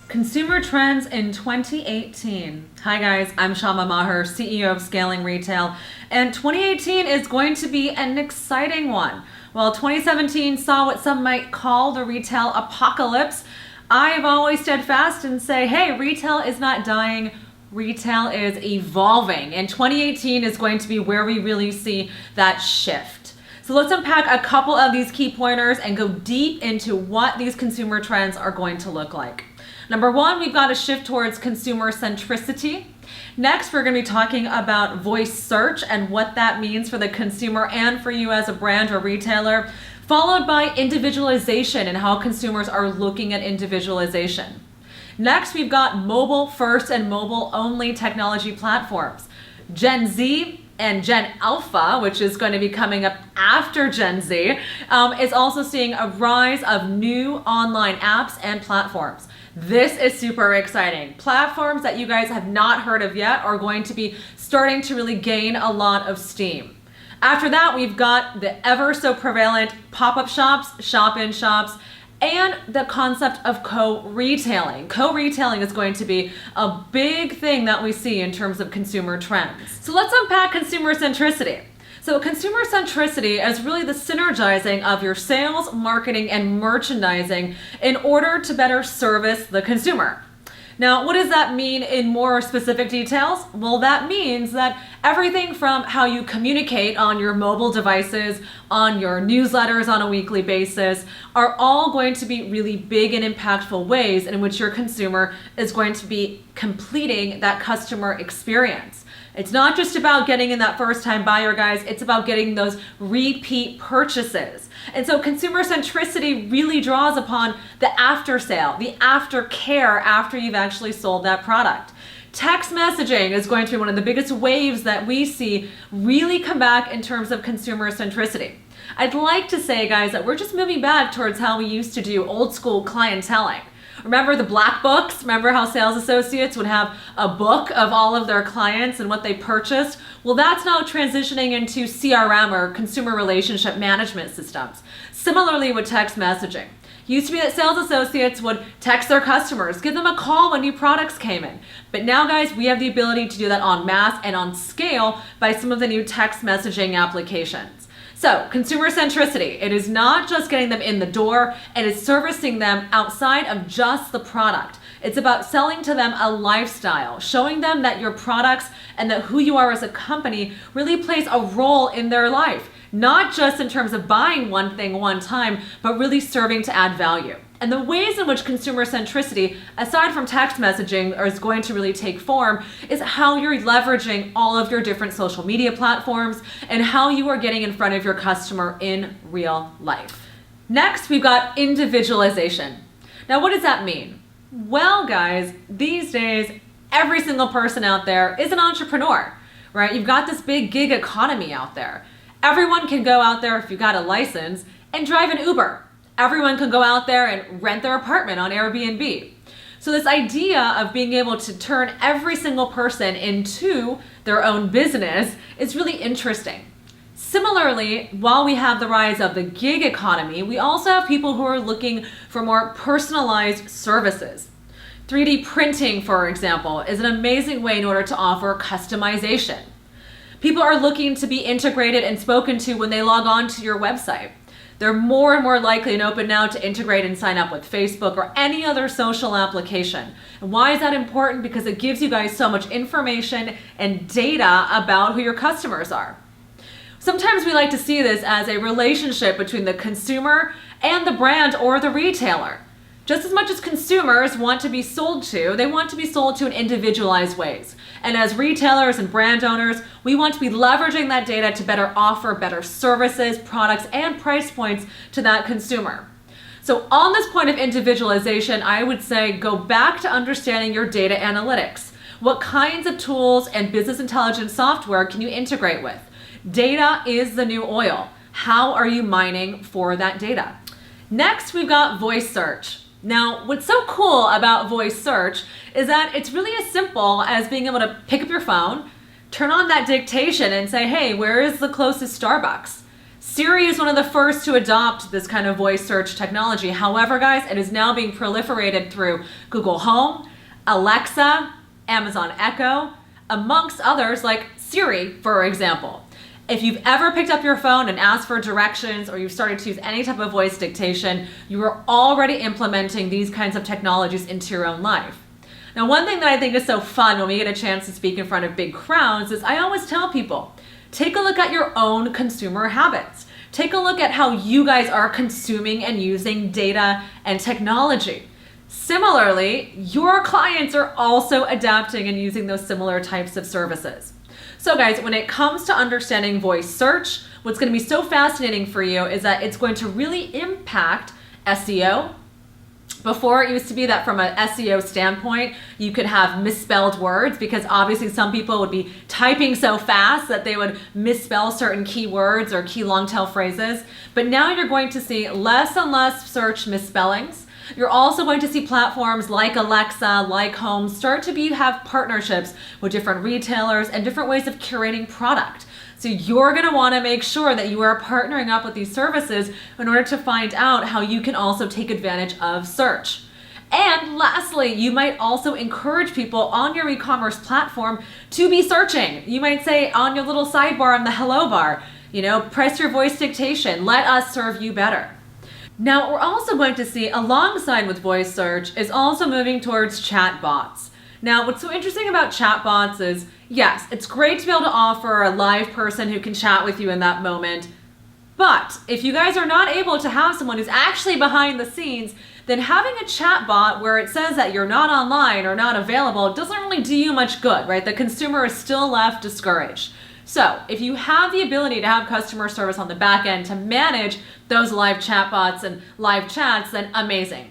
Consumer trends in 2018. Hi guys, I'm Syama, CEO of Scaling Retail, and 2018 is going to be an exciting one. While 2017 saw what some might call the retail apocalypse, I've always stood fast and say, hey, retail is not dying, retail is evolving, and 2018 is going to be where we really see that shift. So let's unpack a couple of these key pointers and go deep into what these consumer trends are going to look like. Number one, we've got a shift towards consumer-centricity. Next, we're going to be talking about voice search and what that means for the consumer and for you as a brand or retailer, followed by individualization and how consumers are looking at individualization. Next, we've got mobile first and mobile only technology platforms. Gen Z and Gen Alpha, which is going to be coming up after Gen Z, is also seeing a rise of new online apps and platforms. This is super exciting. Platforms that you guys have not heard of yet are going to be starting to really gain a lot of steam. After that, we've got the ever so prevalent pop-up shops, shop-in-shops, and the concept of co-retailing. Co-retailing is going to be a big thing that we see in terms of consumer trends. So let's unpack consumer centricity. So consumer centricity is really the synergizing of your sales, marketing, and merchandising in order to better service the consumer. Now, what does that mean in more specific details? Well, that means that everything from how you communicate on your mobile devices, on your newsletters on a weekly basis, are all going to be really big and impactful ways in which your consumer is going to be completing that customer experience. It's not just about getting in that first time buyer, guys, it's about getting those repeat purchases. And so consumer centricity really draws upon the after sale, the aftercare after you've actually sold that product. Text messaging is going to be one of the biggest waves that we see really come back in terms of consumer centricity. I'd like to say, guys, that we're just moving back towards how we used to do old school clienteling. Remember the black books? Remember how sales associates would have a book of all of their clients and what they purchased? Well, that's now transitioning into CRM or consumer relationship management systems. Similarly with text messaging. Used to be that sales associates would text their customers, give them a call when new products came in. But now, guys, we have the ability to do that en masse and on scale by some of the new text messaging applications. So, consumer centricity, it is not just getting them in the door, it is servicing them outside of just the product. It's about selling to them a lifestyle, showing them that your products and that who you are as a company really plays a role in their life. Not just in terms of buying one thing one time, but really serving to add value. And the ways in which consumer centricity, aside from text messaging, is going to really take form is how you're leveraging all of your different social media platforms and how you are getting in front of your customer in real life. Next, we've got individualization. Now, what does that mean? Well, guys, these days, every single person out there is an entrepreneur, right? You've got this big gig economy out there. Everyone can go out there, if you've got a license, and drive an Uber. Everyone can go out there and rent their apartment on Airbnb. So this idea of being able to turn every single person into their own business is really interesting. Similarly, while we have the rise of the gig economy, we also have people who are looking for more personalized services. 3D printing, for example, is an amazing way in order to offer customization. People are looking to be integrated and spoken to when they log on to your website. They're more and more likely and open now to integrate and sign up with Facebook or any other social application. And why is that important? Because it gives you guys so much information and data about who your customers are. Sometimes we like to see this as a relationship between the consumer and the brand or the retailer. Just as much as consumers want to be sold to, they want to be sold to in individualized ways. And as retailers and brand owners, we want to be leveraging that data to better offer better services, products, and price points to that consumer. So on this point of individualization, I would say go back to understanding your data analytics. What kinds of tools and business intelligence software can you integrate with? Data is the new oil. How are you mining for that data? Next, we've got voice search. Now, what's so cool about voice search is that it's really as simple as being able to pick up your phone, turn on that dictation and say, hey, where is the closest Starbucks? Siri is one of the first to adopt this kind of voice search technology. However, guys, it is now being proliferated through Google Home, Alexa, Amazon Echo, amongst others like Siri, for example. If you've ever picked up your phone and asked for directions, or you've started to use any type of voice dictation, you are already implementing these kinds of technologies into your own life. Now, one thing that I think is so fun when we get a chance to speak in front of big crowds is I always tell people, take a look at your own consumer habits. Take a look at how you guys are consuming and using data and technology. Similarly, your clients are also adapting and using those similar types of services. So guys, when it comes to understanding voice search, what's going to be so fascinating for you is that it's going to really impact SEO. Before, it used to be that from an SEO standpoint, you could have misspelled words because obviously some people would be typing so fast that they would misspell certain keywords or key long tail phrases. But now you're going to see less and less search misspellings. You're also going to see platforms like Alexa, like Home, start to have partnerships with different retailers and different ways of curating product. So you're going to want to make sure that you are partnering up with these services in order to find out how you can also take advantage of search. And lastly, you might also encourage people on your e-commerce platform to be searching. You might say on your little sidebar on the hello bar, press your voice dictation, let us serve you better. Now, what we're also going to see alongside with voice search is also moving towards chat bots. Now, what's so interesting about chat bots is, yes, it's great to be able to offer a live person who can chat with you in that moment. But if you guys are not able to have someone who's actually behind the scenes, then having a chat bot where it says that you're not online or not available doesn't really do you much good, right? The consumer is still left discouraged. So if you have the ability to have customer service on the back end to manage those live chatbots and live chats, then amazing.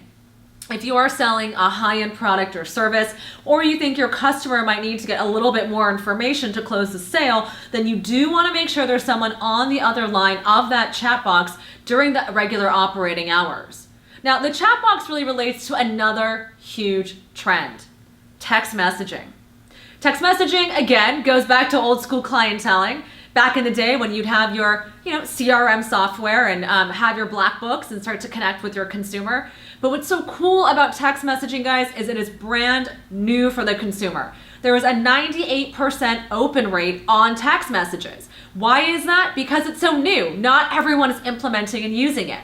If you are selling a high-end product or service, or you think your customer might need to get a little bit more information to close the sale, then you do want to make sure there's someone on the other line of that chat box during the regular operating hours. Now, the chat box really relates to another huge trend, text messaging. Text messaging, again, goes back to old school clienteling. Back in the day when you'd have your CRM software and have your black books and start to connect with your consumer. But what's so cool about text messaging, guys, is it is brand new for the consumer. There is a 98% open rate on text messages. Why is that? Because it's so new. Not everyone is implementing and using it.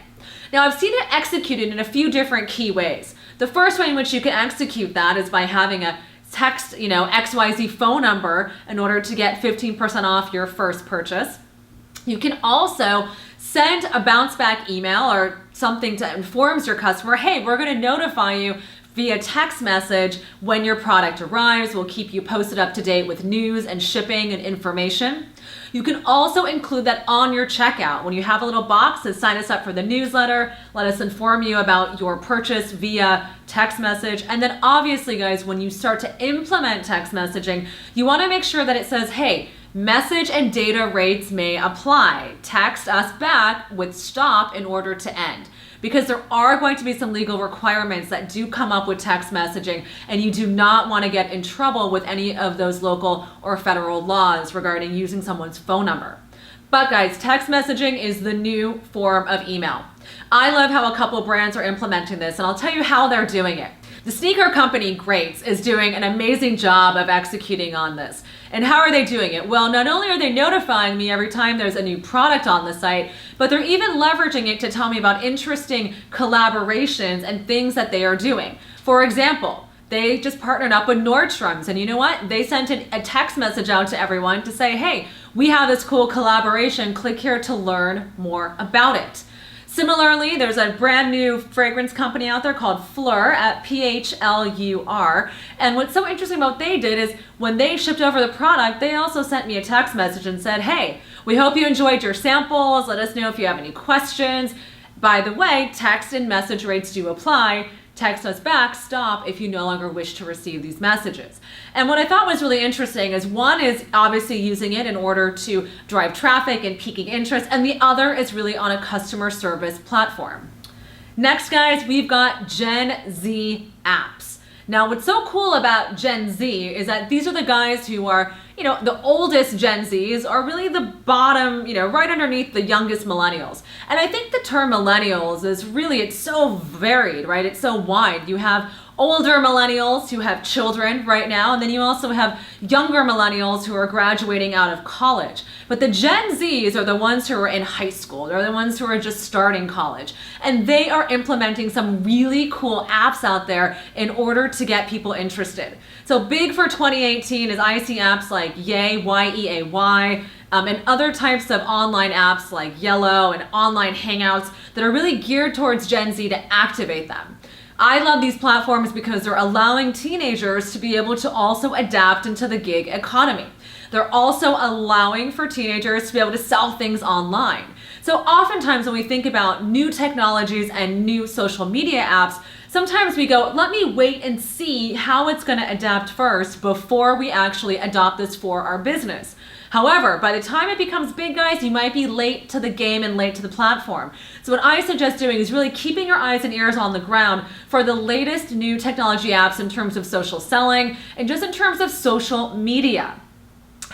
Now, I've seen it executed in a few different key ways. The first way in which you can execute that is by having a text, XYZ phone number in order to get 15% off your first purchase. You can also send a bounce back email or something that informs your customer, hey, we're going to notify you via text message when your product arrives. We'll keep you posted up to date with news and shipping and information. You can also include that on your checkout. When you have a little box that sign us up for the newsletter, let us inform you about your purchase via text message. And then obviously, guys, when you start to implement text messaging, you want to make sure that it says, hey, message and data rates may apply. Text us back with stop in order to end. Because there are going to be some legal requirements that do come up with text messaging, and you do not want to get in trouble with any of those local or federal laws regarding using someone's phone number. But guys, text messaging is the new form of email. I love how a couple brands are implementing this, and I'll tell you how they're doing it. The sneaker company Greats is doing an amazing job of executing on this. And how are they doing it? Well, not only are they notifying me every time there's a new product on the site, but they're even leveraging it to tell me about interesting collaborations and things that they are doing. For example, they just partnered up with Nordstrom's, and you know what? They sent a text message out to everyone to say, hey, we have this cool collaboration. Click here to learn more about it. Similarly, there's a brand new fragrance company out there called Fleur at PHLUR. And what's so interesting about what they did is when they shipped over the product, they also sent me a text message and said, hey, we hope you enjoyed your samples. Let us know if you have any questions. By the way, text and message rates do apply. Text us back, stop, if you no longer wish to receive these messages. And what I thought was really interesting is one is obviously using it in order to drive traffic and piquing interest, and the other is really on a customer service platform. Next, guys, we've got Gen Z apps. Now, what's so cool about Gen Z is that these are the guys who are, the oldest Gen Zs are really the bottom, right underneath the youngest millennials. And I think the term millennials is really, it's so varied, right? It's so wide. You have older millennials who have children right now, and then you also have younger millennials who are graduating out of college. But the Gen Zs are the ones who are in high school. They're the ones who are just starting college. And they are implementing some really cool apps out there in order to get people interested. So big for 2018 is I see apps like Yay, Y-E-A-Y, and other types of online apps like Yellow and online hangouts that are really geared towards Gen Z to activate them. I love these platforms because they're allowing teenagers to be able to also adapt into the gig economy. They're also allowing for teenagers to be able to sell things online. So oftentimes when we think about new technologies and new social media apps, sometimes we go, let me wait and see how it's going to adapt first before we actually adopt this for our business. However, by the time it becomes big, guys, you might be late to the game and late to the platform. So what I suggest doing is really keeping your eyes and ears on the ground for the latest new technology apps in terms of social selling and just in terms of social media.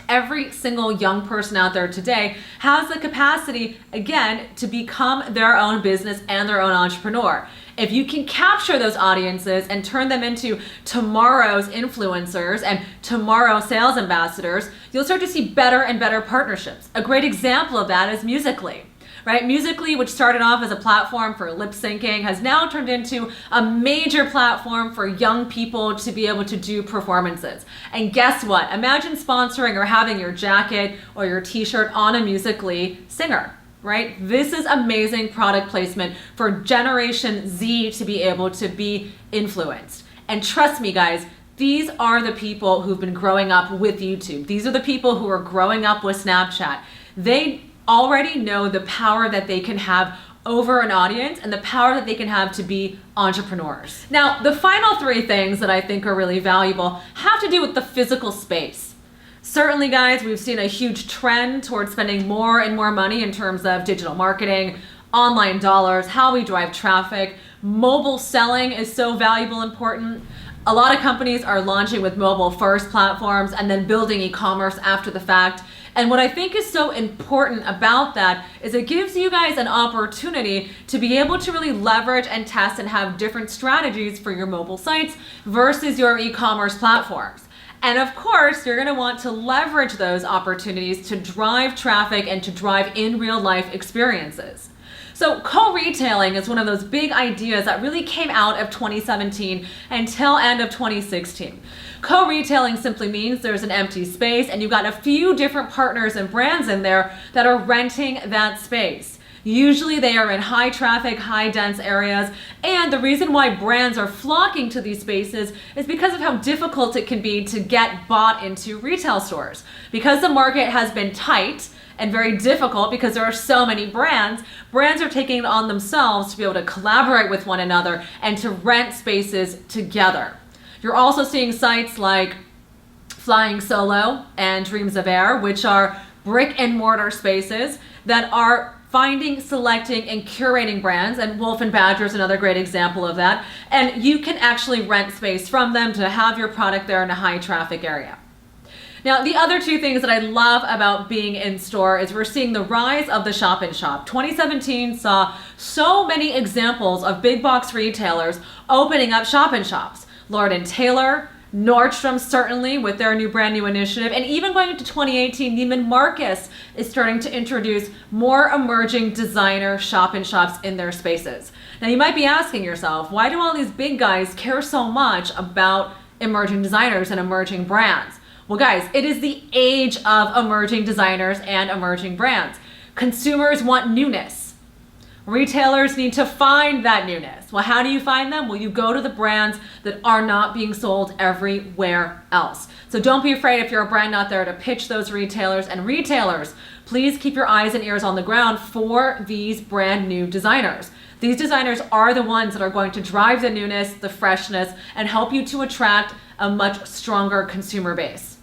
Every single young person out there today has the capacity, again, to become their own business and their own entrepreneur. If you can capture those audiences and turn them into tomorrow's influencers and tomorrow's sales ambassadors, you'll start to see better and better partnerships. A great example of that is Musical.ly. Right? Musical.ly, which started off as a platform for lip syncing, has now turned into a major platform for young people to be able to do performances. And guess what? Imagine sponsoring or having your jacket or your t-shirt on a Musical.ly singer, right? This is amazing product placement for Generation Z to be able to be influenced. And trust me, guys, these are the people who've been growing up with YouTube. These are the people who are growing up with Snapchat. They already know the power that they can have over an audience and the power that they can have to be entrepreneurs. Now, the final three things that I think are really valuable have to do with the physical space. Certainly, guys, we've seen a huge trend towards spending more and more money in terms of digital marketing, online dollars, how we drive traffic. Mobile selling is so valuable and important. A lot of companies are launching with mobile first platforms and then building e-commerce after the fact. And what I think is so important about that is it gives you guys an opportunity to be able to really leverage and test and have different strategies for your mobile sites versus your e-commerce platforms. And of course, you're going to want to leverage those opportunities to drive traffic and to drive in real life experiences. So co-retailing is one of those big ideas that really came out of 2017 until end of 2016. Co-retailing simply means there's an empty space and you've got a few different partners and brands in there that are renting that space. Usually they are in high traffic, high dense areas, and the reason why brands are flocking to these spaces is because of how difficult it can be to get bought into retail stores. Because the market has been tight and very difficult because there are so many brands are taking it on themselves to be able to collaborate with one another and to rent spaces together. You're also seeing sites like Flying Solo and Dreams of Air, which are brick and mortar spaces that are finding, selecting, and curating brands, and Wolf and Badger is another great example of that. And you can actually rent space from them to have your product there in a high traffic area. Now, the other two things that I love about being in store is we're seeing the rise of the shop in shop. 2017 saw so many examples of big box retailers opening up shop in shops. Lord & Taylor, Nordstrom certainly with their brand new initiative, and even going into 2018, Neiman Marcus is starting to introduce more emerging designer shop in shops in their spaces. Now you might be asking yourself, why do all these big guys care so much about emerging designers and emerging brands? Well, guys, it is the age of emerging designers and emerging brands. Consumers want newness. Retailers need to find that newness. Well, how do you find them? Well, you go to the brands that are not being sold everywhere else. So don't be afraid if you're a brand out there to pitch those retailers. And retailers, please keep your eyes and ears on the ground for these brand new designers. These designers are the ones that are going to drive the newness, the freshness, and help you to attract a much stronger consumer base.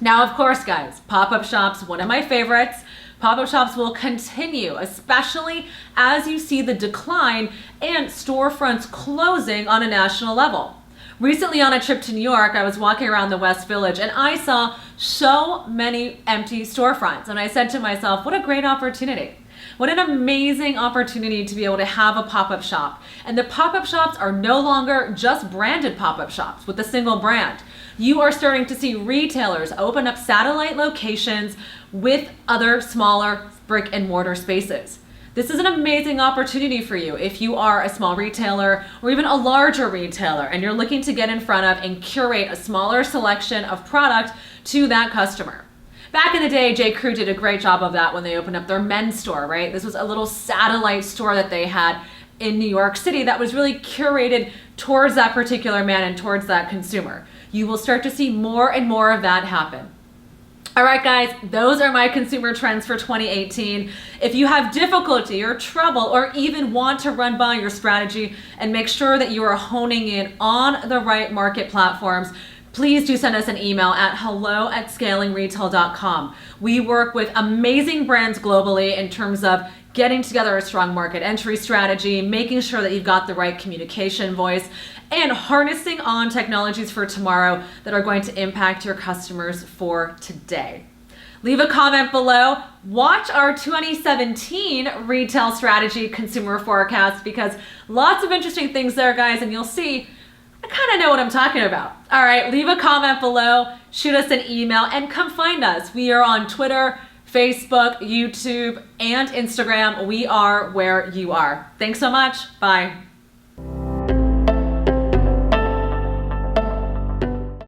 Now, of course, guys, pop-up shops, one of my favorites. Pop-up shops will continue, especially as you see the decline and storefronts closing on a national level. Recently on a trip to New York, I was walking around the West Village and I saw so many empty storefronts. And I said to myself, what a great opportunity. What an amazing opportunity to be able to have a pop-up shop. And the pop-up shops are no longer just branded pop-up shops with a single brand. You are starting to see retailers open up satellite locations with other smaller brick and mortar spaces. This is an amazing opportunity for you if you are a small retailer or even a larger retailer and you're looking to get in front of and curate a smaller selection of product to that customer. Back in the day, J. Crew did a great job of that when they opened up their men's store, right? This was a little satellite store that they had in New York City that was really curated towards that particular man and towards that consumer. You will start to see more and more of that happen. All right, guys, those are my consumer trends for 2018. If you have difficulty or trouble or even want to run by your strategy and make sure that you are honing in on the right market platforms, please do send us an email at hello@scalingretail.com. We work with amazing brands globally in terms of getting together a strong market entry strategy, making sure that you've got the right communication voice, and harnessing on technologies for tomorrow that are going to impact your customers for today. Leave a comment below. Watch our 2017 retail strategy consumer forecast because lots of interesting things there, guys, and you'll see I kind of know what I'm talking about. All right, leave a comment below, shoot us an email, and come find us. We are on Twitter, Facebook, YouTube, and Instagram. We are where you are. Thanks so much. Bye.